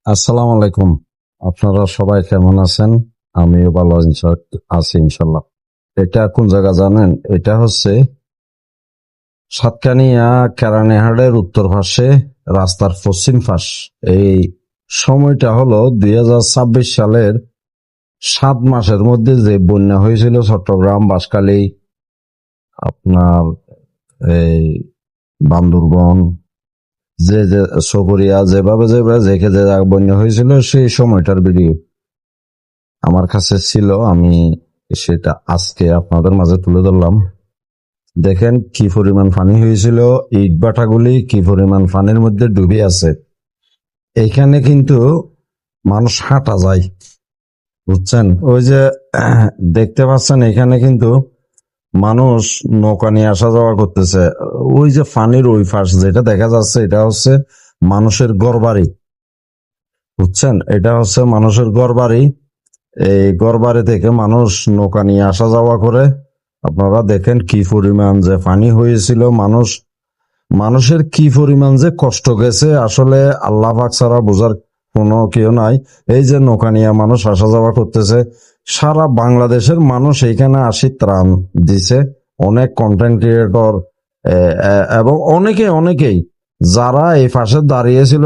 আসসালামু আলাইকুম। আপনারা সবাই কেমন আছেন? আমিও ভালো আছি ইনশাল্লাহ। এটা কোন জায়গা জানেন? এটা হচ্ছে সাতকানিয়া কেরানীহাটের উত্তর পাশে, রাস্তার পশ্চিম পাশ। এই সময়টা হলো 2026 সালের 7 মাসের মধ্যে যে বন্যা হয়েছিল চট্টগ্রাম, বাঁশখালী, আপনার এই বান্দরবন, যে যে চকরিয়া, যেভাবে যেভাবে যে জায়গা বন্যা হয়েছিল সেই সময়টার ভিডিও আমার কাছে ছিল। আমি সেটা আজকে আপনাদের মাঝে তুলে ধরলাম। দেখেন কি পরিমাণ পানি হয়েছিল, ইট ভাটাগুলি কি পরিমাণ পানির মধ্যে ডুবে আছে। এইখানে কিন্তু মানুষ হাঁটা যায়, বুঝছেন? ওই যে দেখতে পাচ্ছেন, এখানে কিন্তু মানুষ নৌকা নিয়ে আসা যাওয়া করতেছে। ওই যে পানির ওই পাশ যেটা দেখা যাচ্ছে, এটা হচ্ছে মানুষের ঘরবাড়ি, বুঝছেন? এটা হচ্ছে মানুষের ঘরবাড়ি। এই ঘরবাড়ি থেকে মানুষ নৌকা নিয়ে আসা যাওয়া করে। আপনারা দেখেন কি পরিমাণ যে পানি হয়েছিল, মানুষের কি পরিমাণ যে কষ্ট গেছে, আসলে আল্লাহ পাক ছাড়া বোঝার কোনো কেউ নাই। এই যে নৌকা নিয়ে মানুষ আসা যাওয়া করতেছে, সারা বাংলাদেশের মানুষ এইখানে আসি ত্রাণ দিছে। অনেক কন্টেন্ট ক্রিয়েটর এবং অনেকেই যারা এই পাশে দাঁড়িয়েছিল